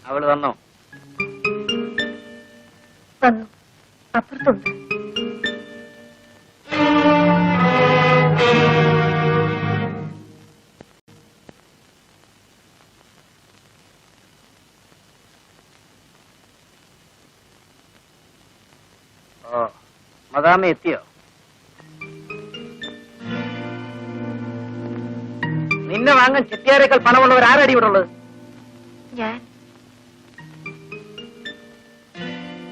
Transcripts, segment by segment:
അവള് വന്നോ? വന്നു, അപ്പുറത്തുണ്ട്. ഓ, മദാമ എത്തിയോ? നിന്നെ വാങ്ങാൻ ചെട്ടിയാരേക്കാൾ പണമുള്ളവർ ആരടി ഇവിടെ ഉള്ളത്?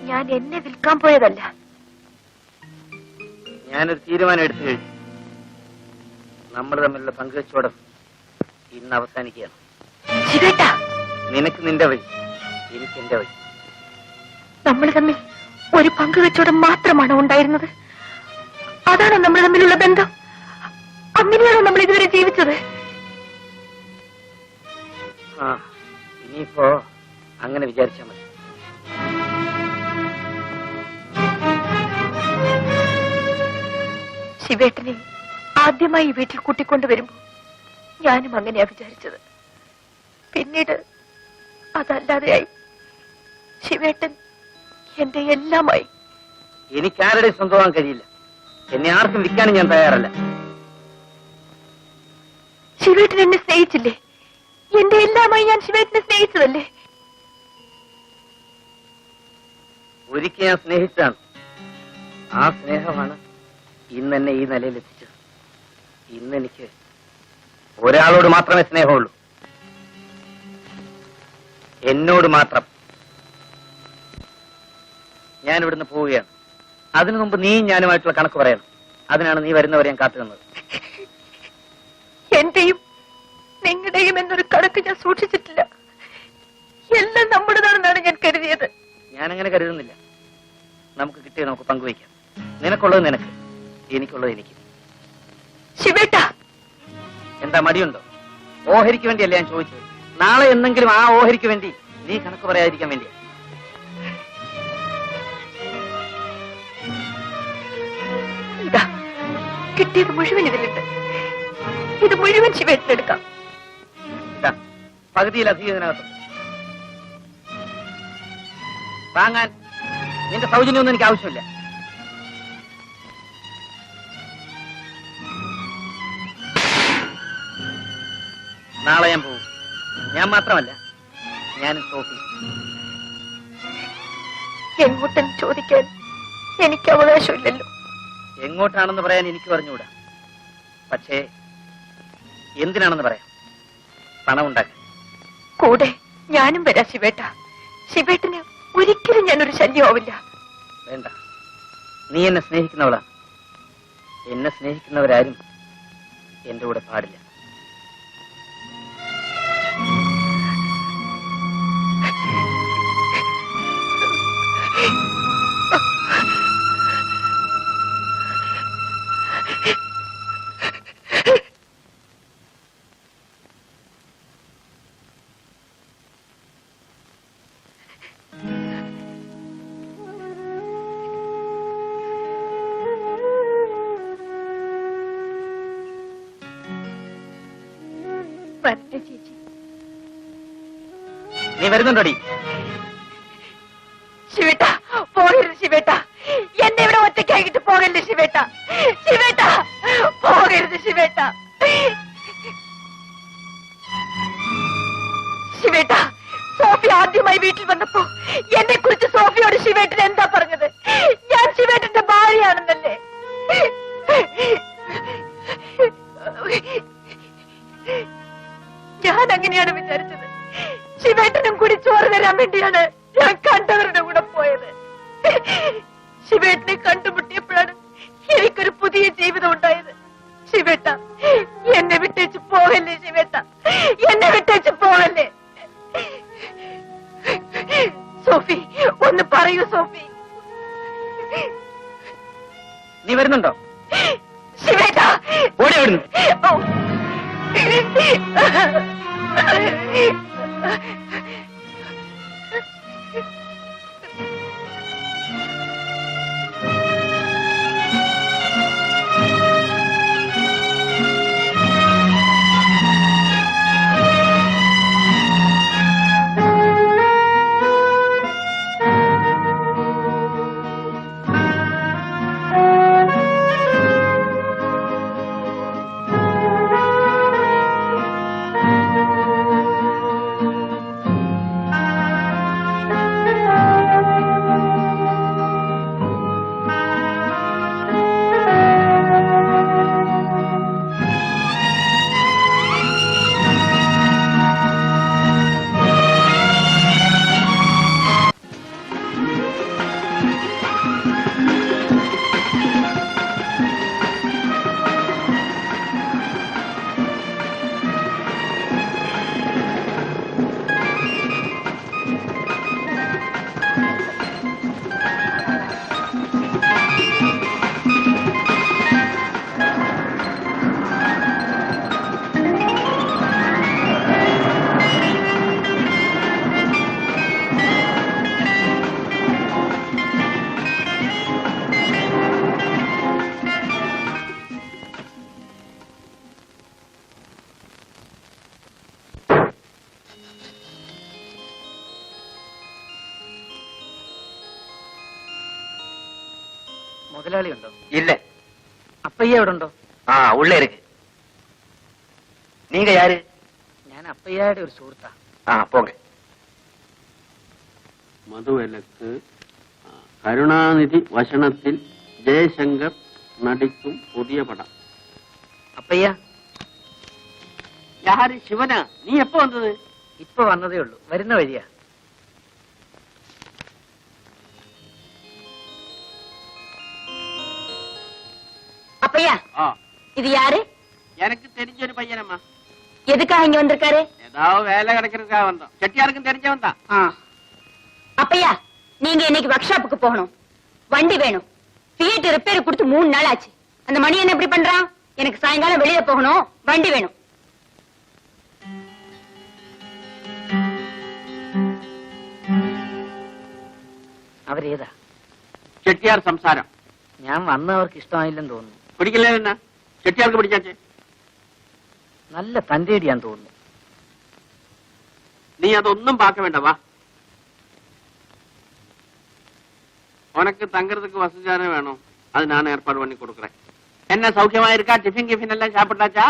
ഞാൻ എന്നെ വിൽക്കാൻ പോയതല്ല. ഞാനൊരു തീരുമാനം എടുത്തു കഴിഞ്ഞു. നമ്മൾ തമ്മിലുള്ള പങ്കുവെച്ചോടം ഇന്ന് അവസാനിക്കുകയാണ്. നിനക്ക് നിന്റെ വഴി, എനിക്ക് എന്റെ വഴി. നമ്മൾ തമ്മിൽ ഒരു പങ്കുവെച്ചോടം മാത്രമാണോ ഉണ്ടായിരുന്നത്? അതാണോ നമ്മൾ തമ്മിലുള്ള ബന്ധം? അങ്ങനെയാണോ നമ്മൾ ഇതുവരെ ജീവിച്ചത്? ആ, ഇനിയിപ്പോ അങ്ങനെ വിചാരിച്ചാൽ മതി. ശിവേട്ടനെ ആദ്യമായി ഈ വീട്ടിൽ കൂട്ടിക്കൊണ്ടുവരുമ്പോ ഞാനും അങ്ങനെയാ വിചാരിച്ചത്. പിന്നീട് അതല്ലാതെയായി. ശിവേട്ടൻ എന്റെ എല്ലാമായി. എനിക്കാരുടെ സ്വന്തമാകാൻ കഴിയില്ല. എന്നെ ആർക്കും വിൽക്കാനും ഞാൻ തയ്യാറല്ല. ശിവേട്ടൻ എന്നെ സ്നേഹിച്ചില്ലേ? എന്റെ എല്ലാമായി ഞാൻ ശിവേട്ടനെ സ്നേഹിച്ചതല്ലേ? ഒരിക്കൽ ഞാൻ സ്നേഹിച്ചതാണ്. ആ സ്നേഹമാണ് ഇന്ന് എന്നെ ഈ നിലയിൽ എത്തിച്ചത്. ഇന്ന് എനിക്ക് ഒരാളോട് മാത്രമേ സ്നേഹമുള്ളൂ, എന്നോട് മാത്രം. ഞാൻ ഇവിടുന്ന് പോവുകയാണ്. അതിനു മുമ്പ് നീ ഞാനുമായിട്ടുള്ള കണക്ക് പറയണം. അതിനാണ് നീ വരുന്നവരെ ഞാൻ കാത്തു നിന്നത്. എന്റെയും നിങ്ങളുടെയും എന്നൊരു കണക്ക് ഞാൻ സൂക്ഷിച്ചിട്ടില്ല. എല്ലാം നമ്മുടേതാണെന്നാണ് ഞാൻ കരുതിയത്. ഞാനങ്ങനെ കരുതുന്നില്ല. നമുക്ക് കിട്ടിയത് നമുക്ക് പങ്കുവയ്ക്കാം. നിനക്കുള്ളത് നിനക്ക്, എനിക്കുള്ളത് എനിക്ക്. ശിവേട്ട, എന്താ മടിയുണ്ടോ? ഓഹരിക്ക് വേണ്ടിയല്ല ഞാൻ ചോദിച്ചത്. നാളെ എന്തെങ്കിലും ആ ഓഹരിക്ക് വേണ്ടി നീ കണക്ക് പറയാതിരിക്കാൻ വേണ്ടിയാ. ഇതാ കിട്ടിയത് മുഴുവൻ ഇതിലുണ്ട്. ഇത് മുഴുവൻ ശിവേട്ടനെടുക്കാം. പകുതിയിലധികം ഇതിനകത്തുണ്ട്. വാങ്ങാൻ നിന്റെ സൗജന്യമൊന്നും എനിക്ക് ആവശ്യമില്ല. നാളെ ഞാൻ പോകും. ഞാൻ മാത്രമല്ല, ഞാനും സോഫി. എങ്ങോട്ടെന്ന് ചോദിക്കാൻ എനിക്ക് അവകാശമില്ലല്ലോ. എങ്ങോട്ടാണെന്ന് പറയാൻ എനിക്ക് പറഞ്ഞുകൂടാ. പക്ഷേ എന്തിനാണെന്ന് പറയാം. പണം ഉണ്ടാക്കാൻ. കൂടെ ഞാനും വരാം ശിവേട്ട. ശിവേട്ടന് ഒരിക്കലും ഞാനൊരു ശല്യമാവില്ല. വേണ്ട, നീ എന്നെ സ്നേഹിക്കുന്നവളാണ്. എന്നെ സ്നേഹിക്കുന്നവരാരും എന്റെ കൂടെ പാടില്ല. നീ വരുന്നുണ്ടോടി? ശിവേട്ട, പോകരുത് ശിവേട്ട. എന്നെ ഇവിടെ ഒറ്റയ്ക്കാക്കിട്ട് പോകല്ലേ ശിവേട്ട. ശിവേട്ട, പോകരുത് ശിവേട്ട. ശിവേട്ട, സോഫി ആദ്യമായി വീട്ടിൽ വന്നപ്പോ എന്നെ കുറിച്ച് സോഫിയോട് ശിവേട്ടൻ എന്താ പറഞ്ഞത്? ഞാൻ ശിവേട്ടന്റെ ഭാര്യയാണെന്നല്ലേ? ഞാൻ അങ്ങനെയാണ് വിചാരിച്ചത്. ശിവേട്ടനും കൂടി ചോറ് തരാൻ വേണ്ടിയാണ് ഞാൻ കണ്ടവരുടെ കൂടെ പോയത്. ശിവേട്ടനെ കണ്ടുമുട്ടിയപ്പോഴാണ് എനിക്കൊരു പുതിയ ജീവിതം ഉണ്ടായത്. ശിവേട്ട, എന്നെ വിട്ടേച്ച് പോകല്ലേ ശിവേട്ട. എന്നെ വിട്ടേച്ച് പോകല്ലേ. സോഫി, ഒന്ന് പറയൂ സോഫി. നീ വരുന്നുണ്ടോ? ശിവേട്ട, ഓടി വരുന്നു. മുതലാളി ഉണ്ടോ? இல்ல. അപ്പയ്യ എവിടെ ഉണ്ടോ? உள்ள இருக்கு. நீங்க யாரு? ഞാൻ അപ്പയ്യയുടെ ഒരു സുഹൃത്താ. போங்க. മധുവിലക്ക് കരുണാനിധി വശനത്തിൽ ജയശങ്കർ നടിക്കും പുതിയ പടം. അപ്പയ്യ யாரு சிவனா? நீ எப்ப வந்தது? ഇപ്പൊ വന്നതേ ഉള്ളൂ. വരുന്ന വഴിയാ. அப்பையா, இது யாரு? எனக்கு தெரிஞ்ச ஒரு பையனம்மா. எதுக்காக இங்க வந்திருக்காரு? ஏதாவது வேலை கிடைக்கிறதுக்காக வந்தோம். செட்டியாருக்கும் தெரிஞ்சவன் தான். அப்பையா, நீங்க இன்னைக்கு ஒர்க் ஷாப்புக்கு போகணும். வண்டி வேணும். ஃபியட் ரிப்பேர் கொடுத்து 3 நாள் ஆச்சு. அந்த மணி என்ன எப்படி பண்றான்? எனக்கு சாயங்காலம் வெளியில போகணும். வண்டி வேணும். അവരേതാ? ചെട്ടിയാർ സംസാരം. ഞാൻ വന്ന അവർക്ക് ഇഷ്ടമായില്ലെന്ന് തോന്നുന്നു. പിടിക്കില്ലേ? എന്നാ ചെട്ടിയാർക്ക് പിടിച്ചാച്ചേ? നല്ല തന്റേടിയാന്ന് തോന്നുന്നു. നീ അതൊന്നും பார்க்க വേണ്ട. വാ. உனக்கு தங்கறதுக்கு வசதியான வேணும். அது நான் ஏற்பாடு பண்ணி கொடுக்குறேன். என்ன சௌக்கியமா இருக்கா? டிஃபின் கிஃபின் எல்லாம் சாப்பிட்டாச்சா?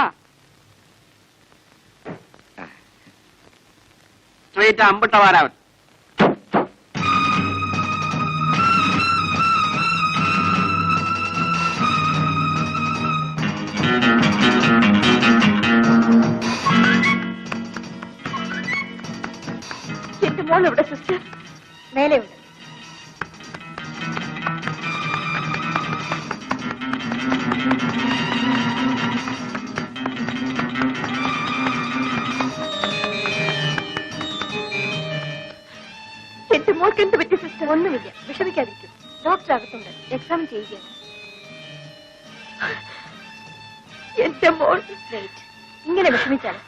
ஸ்ட்ரெயிட்டா அம்பட்ட வாராவன். എന്റെ മോൾ എവിടെ സിസ്റ്റർ? മേലെ ഉണ്ട്. എന്റെ മോൾക്ക് എന്ത് പറ്റി സിസ്റ്റർ? ഒന്നുമില്ല, വിഷമിക്കാതിരിക്കും. ഡോക്ടർ അകത്തുണ്ട്, എക്സാം ചെയ്യുകയാണ്. എന്റെ മോൾ ഇങ്ങനെ വിഷമിച്ചാണ്.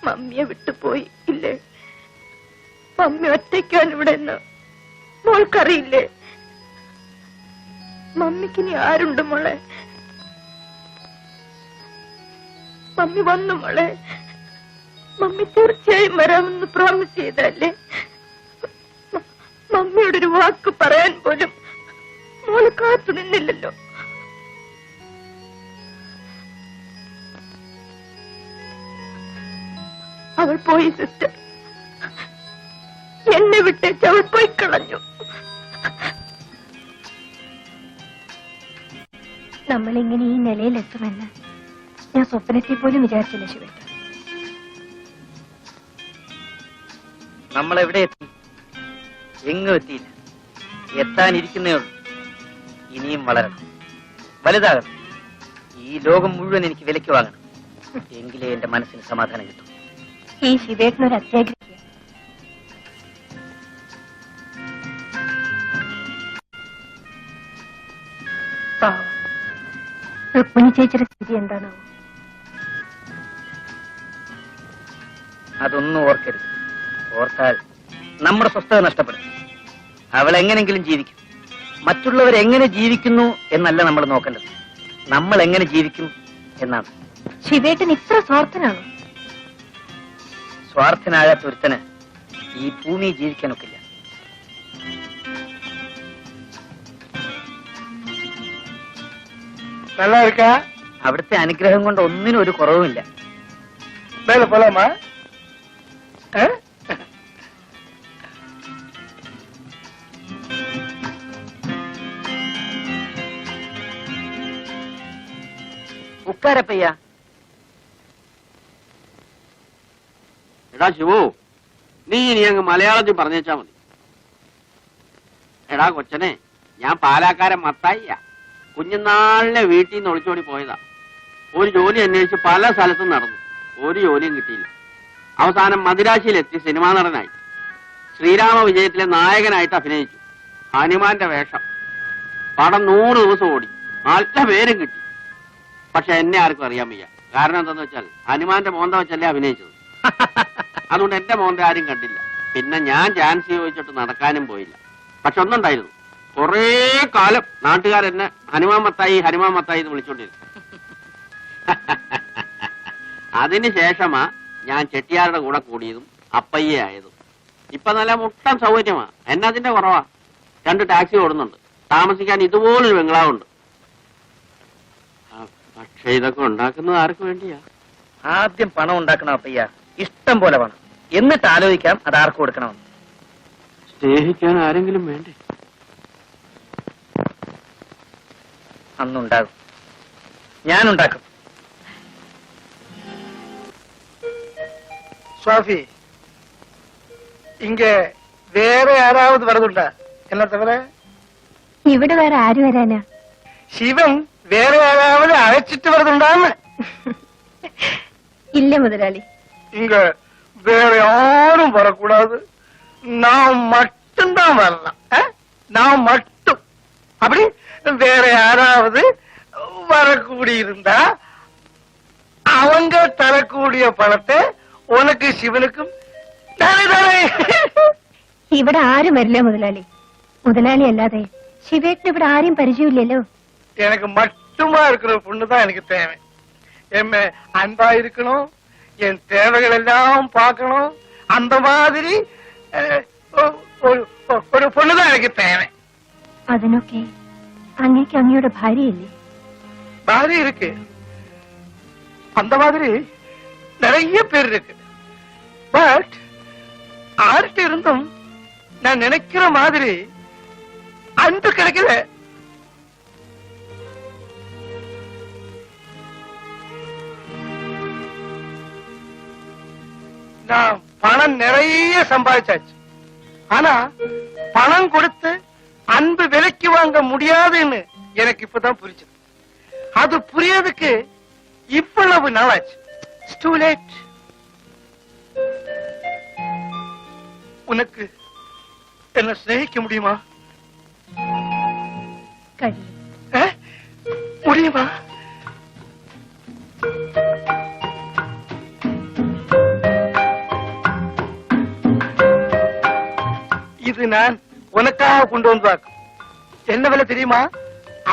മമ്മിയെ വിട്ടുപോയി ഇല്ലേ? മമ്മി ഒറ്റയ്ക്കാണ് ഇവിടെ എന്ന് മോൾക്കറിയില്ലേ? മമ്മിക്ക് ഇനി ആരുണ്ട് മോളെ? മമ്മി വന്നു മോളെ. മമ്മി തീർച്ചയായും വരാമെന്ന് പ്രോമിസ് ചെയ്തല്ലേ? മമ്മിയോടൊരു വാക്ക് പറയാൻ പോലും മോള് കാത്തു നിന്നില്ലല്ലോ. അവൾ പോയി സിസ്റ്റർ. എന്നെ വിട്ടേച്ച് അവൾ പോയി കളഞ്ഞു. നമ്മളിങ്ങനെ ഈ നിലയിലെത്തുമെന്ന് ഞാൻ സ്വപ്നത്തിൽ പോലും വിചാരിച്ചില്ല ശിവേട്ട. നമ്മളെവിടെ എത്തി? എങ്ങും എത്തിയില്ല. എത്താനിരിക്കുന്നേ ഉള്ളൂ. ഇനിയും വളരണം, വലുതാകണം. ഈ ലോകം മുഴുവൻ എനിക്ക് വിലയ്ക്ക് വാങ്ങണം. എങ്കിലേ എന്റെ മനസ്സിന് സമാധാനം കിട്ടും. ഈ ശിവേട്ടനൊരു അത്യാഗ്രഹിക്കുക. രുക്മിണി ചേച്ചിയുടെ സ്ഥിതി എന്താണാവോ? അതൊന്നും ഓർക്കരുത്. ഓർത്താൽ നമ്മുടെ സ്വസ്ഥത നഷ്ടപ്പെടും. അവൾ എങ്ങനെങ്കിലും ജീവിക്കും. മറ്റുള്ളവർ എങ്ങനെ ജീവിക്കുന്നു എന്നല്ല നമ്മൾ നോക്കേണ്ടത്, നമ്മൾ എങ്ങനെ ജീവിക്കും എന്നാണ്. ശിവേട്ടൻ ഇത്ര സ്വാർത്ഥനാണോ? സ്വാർത്ഥനാകാത്ത ഒരുത്തന് ഈ ഭൂമി ജീവിക്കാനൊക്കില്ല. അവിടുത്തെ അനുഗ്രഹം കൊണ്ട് ഒന്നിനും ഒരു കുറവുമില്ല. ഉட்കാരപ്പയ്യ. എടാ ശിവു, നീ ഇനി അങ്ങ് മലയാളത്തിൽ പറഞ്ഞേച്ചാ മതി. എടാ കൊച്ചനെ, ഞാൻ പാലാക്കാരൻ മത്തായിയ. കുഞ്ഞുനാളിലെ വീട്ടിൽ നിന്ന് ഒളിച്ചോടി പോയതാ. ഒരു ജോലി അന്വേഷിച്ച് പല സ്ഥലത്തും നടന്നു. ഒരു ജോലിയും കിട്ടിയില്ല. അവസാനം മദിരാശിയിലെത്തി സിനിമാ നടനായി. ശ്രീരാമ വിജയത്തിലെ നായകനായിട്ട് അഭിനയിച്ചു. ഹനുമാന്റെ വേഷം. പടം 100 ദിവസം ഓടി. നല്ല പേരും കിട്ടി. പക്ഷെ എന്നെ ആർക്കും അറിയാൻ വയ്യ. കാരണം എന്താന്ന് വെച്ചാൽ ഹനുമാന്റെ മോന്ത വെച്ചല്ലേ അഭിനയിച്ചത്. അതുകൊണ്ട് എന്റെ മോന്ത ആരും കണ്ടില്ല. പിന്നെ ഞാൻ ചാൻസ് ചോദിച്ചിട്ട് നടക്കാനും പോയില്ല. പക്ഷെ ഒന്നുണ്ടായിരുന്നു, കുറേ കാലം നാട്ടുകാരെന്നെ ഹനുമാൻ മത്തായി എന്ന് വിളിച്ചോണ്ടിരുന്നു. അതിനുശേഷമാ ഞാൻ ചെട്ടിയാരുടെ കൂടെ കൂടിയതും അപ്പയ്യ ആയതും. ഇപ്പൊ നല്ല മുട്ടൻ സൗകര്യമാ. എന്നതിന്റെ കുറവാ. 2 ടാക്സി ഓടുന്നുണ്ട്. താമസിക്കാൻ ഇതുപോലൊരു ബംഗ്ലാവുണ്ട്. പക്ഷെ ഇതൊക്കെ ഉണ്ടാക്കുന്നത് ആർക്ക് വേണ്ടിയാ? ആദ്യം പണം ഉണ്ടാക്കണം അപ്പയ്യ, ഇഷ്ടം പോലെ പണം. എന്നിട്ട് ആലോചിക്കാം അത് ആർക്ക് കൊടുക്കണമെന്ന്. സ്നേഹിക്കാൻ ആരെങ്കിലും വേണ്ടേ? അന്നുണ്ടാകും. ഞാനുണ്ടാക്കും. சுவாமி, இங்க வேற யாராவது வரதுண்டா? என்ன தவிர ഇവിടെ വേറെ ആര് വരാനാ? சிவன் வேற யாராவது அழைச்சிட்டு வரதுண்டான்னு? ഇല്ല മുതലാളി. இங்க வேற யாரும் வரக்கூடாது. நான் மட்டும்தான் வரலாம். நான் மட்டும். அப்படி வேற யாராவது வரக்கூடியிருந்தா அவங்க தரக்கூடிய பணத்தை உனக்கு சிவனுக்கும் தானே. ഇവിടെ ആരും വരില്ല മുതലാളി. മുതലാളി അല്ലാതെ ശിവേട്ടിന് ഇവിടെ ആരെയും പരിചയമില്ലല്ലോ. எனக்கு மட்டுமா இருக்கிற பொண்ணுதான் எனக்கு தேவை. எம்ம அன்பா இருக்கணும், என் தேவைகள் எல்லாம் பார்க்கணும். அந்த மாதிரி ஒரு பொண்ணுதான் எனக்கு தேவை. അതിനൊക്കെ അങ്ങേക്ക് അങ്ങയുടെ ഭാര്യയില്ലേ? பாரி இருக்கு. அந்த மாதிரி நிறைய பேர் இருக்கு. பட் ஆர்ட்ட இருந்தும் நான் நினைக்கிற மாதிரி அன்பு கிடைக்கல. நான் பணம் நிறைய சம்பாதிச்சாச்சு. ஆனா பணம் கொடுத்து அன்பு விலைக்கு வாங்க முடியாதுன்னு எனக்கு இப்பதான் புரிஞ்சது. அது புரியறதுக்கு இவ்வளவு நாளாச்சு. It's too late. உனக்கு என்ன சிநேகிக்க முடியுமா? முடியுமா? இது நான் உனக்காக கொண்டு வந்தாக்கும். என்ன விலை தெரியுமா?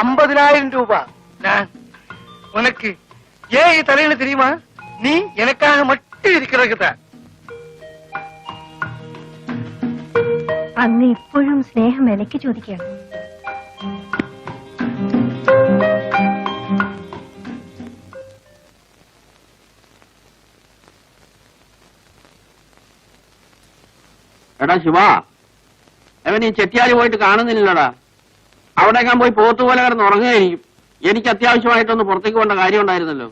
50,000 ரூபாய். நான் உனக்கு ஏன் தலையில தெரியுமா? நீ எனக்காக மட்டும் இருக்கிறதுதான். അന്ന് ഇപ്പോഴും സ്നേഹം വിലക്ക് ചോദിക്കണം. എടാ ശിവ, അവൻ ഈ ചെട്ടിയാലി പോയിട്ട് കാണുന്നില്ലടാ. അവിടേക്കാൻ പോയി പോത്തുപോലെ കിടന്ന് ഉറങ്ങുകയായിരിക്കും. എനിക്ക് അത്യാവശ്യമായിട്ടൊന്ന് പുറത്തേക്ക് പോകേണ്ട കാര്യം ഉണ്ടായിരുന്നല്ലോ.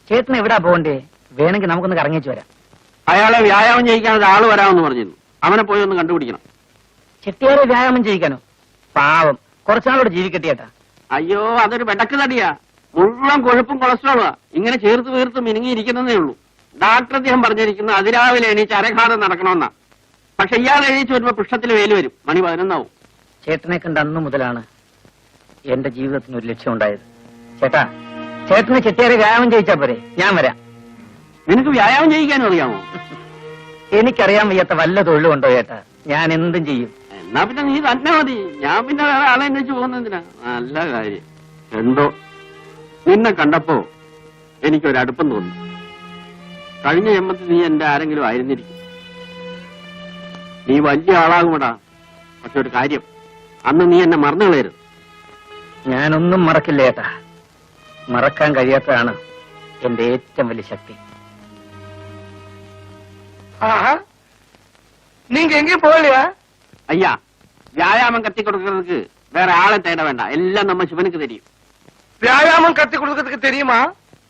ചേട്ടന് എവിടാ പോകണ്ടേ? വേണമെങ്കിൽ നമുക്കൊന്ന് കറങ്ങിച്ചു വരാം. അയാളെ വ്യായാമം ചെയ്യിക്കാൻ ഒരാള് വരാമെന്ന് പറഞ്ഞിരുന്നു. അവനെ പോയി ഒന്ന് കണ്ടുപിടിക്കണം. ചെട്ടിയാരെ വ്യായാമം ചെയ്യിക്കാനോ? പാവം, കുറച്ചാളോട് ജീവിക്കട്ടെ ചേട്ടാ. അയ്യോ, അതൊരു വെടക്ക് തടിയാ. മുഴുവൻ കൊഴുപ്പും കൊളസ്ട്രോളാ. ഇങ്ങനെ ചേർത്ത് വീർത്ത് മിനുങ്ങിയിരിക്കുന്നതേ ഉള്ളൂ. ഡാക്ടർ അദ്ദേഹം പറഞ്ഞിരിക്കുന്നു അതിരാവിലെ എണീച്ച് അരഘാതം നടക്കണമെന്നാ. പക്ഷെ ഇയാൾ എണീച്ച് വരുമ്പോ പൃഷ്ഠത്തിൽ വേല് വരും. മണി 11 ചേട്ടനെ കണ്ട അന്നു മുതലാണ് എന്റെ ജീവിതത്തിന് ഒരു ലക്ഷ്യം ഉണ്ടായത്. ചേട്ടാ, ചേട്ടന് ചെട്ടിയാരെ വ്യായാമം ചെയ്യിച്ചാ പോരെ? ഞാൻ വരാം. നിനക്ക് വ്യായാമം ചെയ്യിക്കാനും അറിയാമോ? എനിക്കറിയാൻ വയ്യാത്ത വല്ല തൊഴിലുണ്ടോ ചേട്ടാ? ഞാൻ എന്തും ചെയ്യും. എന്നാ പിന്നെ നീ തന്നെ മതി. ഞാൻ പിന്നെ വേറെ ആളെ അന്വേഷിച്ച് പോകുന്നതിനാ. നല്ല കാര്യം. എന്തോ നിന്നെ കണ്ടപ്പോ എനിക്കൊരടുപ്പം തോന്നി. കഴിഞ്ഞ ജന്മത്തിൽ നീ എന്റെ ആരെങ്കിലും ആയിരുന്നിരിക്കും. നീ വലിയ ആളാകുമടാ. പക്ഷെ ഒരു കാര്യം, അന്ന് നീ എന്നെ മറന്നു കളയരുത്. ഞാനൊന്നും മറക്കില്ല ചേട്ടാ. മറക്കാൻ കഴിയാത്തതാണ് എന്റെ ഏറ്റവും വലിയ ശക്തി. நீங்க எங்கேயும் போகலையா? ஐயா, வியாயாமம் கத்தி கொடுக்கறதுக்கு வேற ஆளை தேட வேண்டாம். எல்லாம் நம்ம சிவனுக்கு தெரியும். வியாயாமம் கத்தி கொடுக்கறதுக்கு தெரியுமா?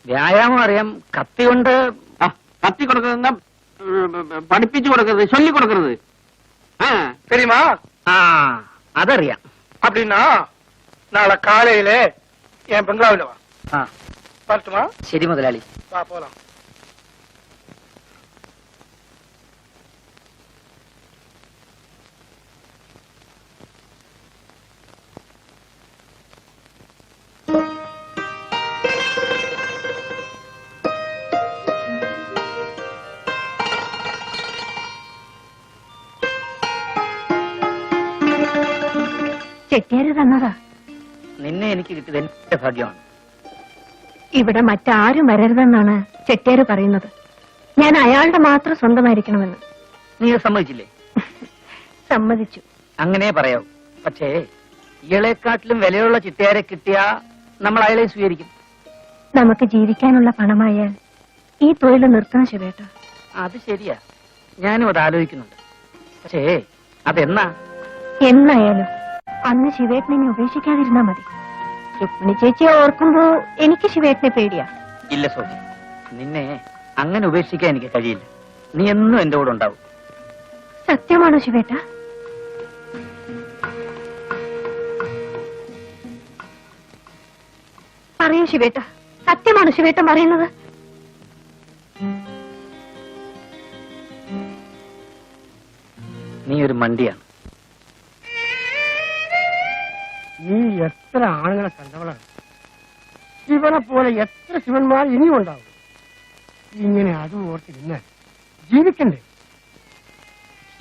വ്യായാമം അറിയാം, കത്തി കൊണ്ട് ആ, കത്തി കൊടുക്കുന്ന പഠിപ്പിച്ചു കൊടുക്കരുത്, ചൊല്ലി കൊടുക്കരുത്. ആ, தெரியுமா? ആ അതറിയാം. அப்படின்னா நாளை காலையில என் பெங்களாவில வா. ആ வரட்டுமா? ശരി മുതലാളി. வா போலாம். ചെട്ടിയാര് തന്നതാ. നിന്നെ എനിക്ക് കിട്ടിയത് എന്റെ ഭാഗ്യമാണ്. ഇവിടെ മറ്റാരും വരരുതെന്നാണ് ചെട്ടിയാര് പറയുന്നത്. ഞാൻ അയാളുടെ മാത്രം സ്വന്തമായിരിക്കണമെന്ന്. നീ അത് സമ്മതിച്ചില്ലേ? സമ്മതിച്ചു. അങ്ങനെ പറയാവൂ. പക്ഷേ ഇയാളെക്കാട്ടിലും വിലയുള്ള ചിട്ടയാരെ കിട്ടിയാ നമ്മൾ അയാളെ സ്വീകരിക്കും. നമുക്ക് ജീവിക്കാനുള്ള പണമായാൽ ഈ തൊഴിൽ നിർത്തണം ശിവേട്ട. അത് ശരിയാ, ഞാനും അത് ആലോചിക്കുന്നുണ്ട്. പക്ഷേ അതെന്നാ? എന്നായാലും അന്ന് ശിവേട്ടനെ ഇനി ഉപേക്ഷിക്കാതിരുന്നാ മതി. രുക്മിണി ചേച്ചിയെ ഓർക്കുമ്പോ എനിക്ക് ശിവേട്ടനെ പേടിയാ. ഇല്ല സോഫി, നിന്നെ അങ്ങനെ ഉപേക്ഷിക്കാൻ എനിക്ക് കഴിയില്ല. നീ എന്നും എന്റെ കൂടെ ഉണ്ടാവും. സത്യമാണോ ശിവേട്ട? പറയൂ ശിവേട്ട, സത്യമാണോ ശിവേട്ടൻ പറയുന്നത്? നീ ഒരു മണ്ടിയാണ്. നീ എത്ര ആണുങ്ങളെ കണ്ടവളാണ്. ശിവനെ പോലെ എത്ര ശിവന്മാർ ഇനിയും ഉണ്ടാവും. ഇങ്ങനെ അതും ഓർത്തിരുന്ന് ജീവിക്കണ്ടേ?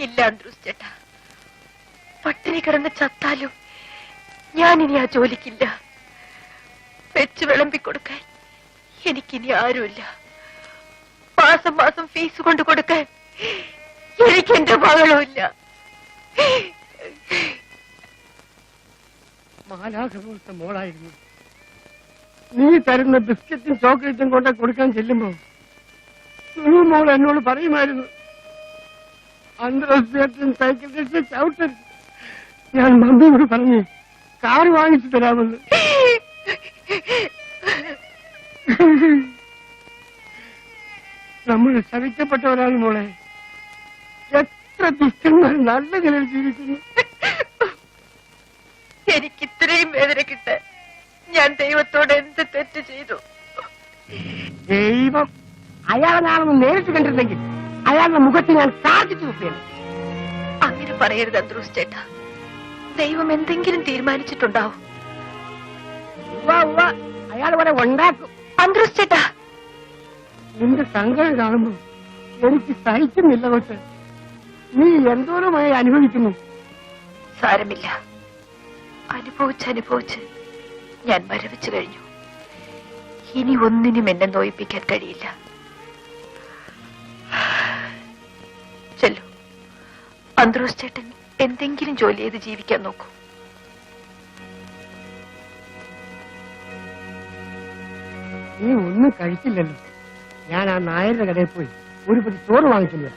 ഇല്ല അന്ത്രൂസ് ചേട്ടാ, പട്ടിണി കിടന്ന് ചത്താലും ഞാനിനി ആ ജോലിക്കില്ല. വെച്ച് വിളമ്പിക്കൊടുക്കാൻ എനിക്കിനി ആരുമില്ല. മാസം മാസം ഫീസ് കൊണ്ട് കൊടുക്കാൻ എനിക്കെന്റെ മകളുമില്ല. മാലാഖ പോലത്തെ മോളായിരുന്നു. നീ തരുന്ന ബിസ്ക്കറ്റും ചോക്ലേറ്റും കൊണ്ട് കൊടുക്കാൻ ചെല്ലുമ്പോ മോൾ എന്നോട് പറയുമായിരുന്നു, അന്തരസ്യറ്റും സൈക്കിൾ റിക്ഷ ചവിട്ടരുത്. ഞാൻ മമ്മിയോട് പറഞ്ഞു കാർ വാങ്ങിച്ചു തരാമെന്ന്. നമ്മൾ ശവിക്കപ്പെട്ടവരാണ് മോളെ. എത്ര ദുഷ്ടന്മാർ നല്ല നിലയിൽ ജീവിക്കുന്നു. എനിക്ക് ഇത്രയും വേദന കിട്ടാൻ ഞാൻ ദൈവത്തോട് എന്ത് തെറ്റ് ചെയ്തു? ദൈവം അയാളാണെന്ന് നേരിട്ട് കണ്ടിരുന്നെങ്കിൽ അയാളുടെ മുഖത്ത് ഞാൻ കാർജിച്ചു നോക്കിയാണ്. അങ്ങനെ പറയരുത് അന്ത്രൂസ് ചേട്ടാ. ദൈവം എന്തെങ്കിലും തീരുമാനിച്ചിട്ടുണ്ടാവും. അയാൾ ഇവിടെ ഉണ്ടാക്കും. അന്ത്രൂസ് ചേട്ടാ, നിന്റെ സങ്കടം കാണുമ്പോ എനിക്ക് സഹിക്കുന്നില്ല. കൊച്ച്, നീ എന്തോരമായി അനുഭവിക്കുന്നു. സാരമില്ല, അനുഭവിച്ച് ഞാൻ മരവിച്ചു കഴിഞ്ഞു. ഇനി ഒന്നിനും എന്നെ നോയിപ്പിക്കാൻ കഴിയില്ല. ചെല്ലു, അന്ത്രൂസ് ചേട്ടൻ എന്തെങ്കിലും ജോലി ചെയ്ത് ജീവിക്കാൻ നോക്കൂ. നീ ഒന്നും കഴിച്ചില്ലല്ലോ. ഞാൻ ആ നായരുടെ കടയിൽ പോയി ഒരു പതി ചോറ് വാങ്ങിച്ചില്ല.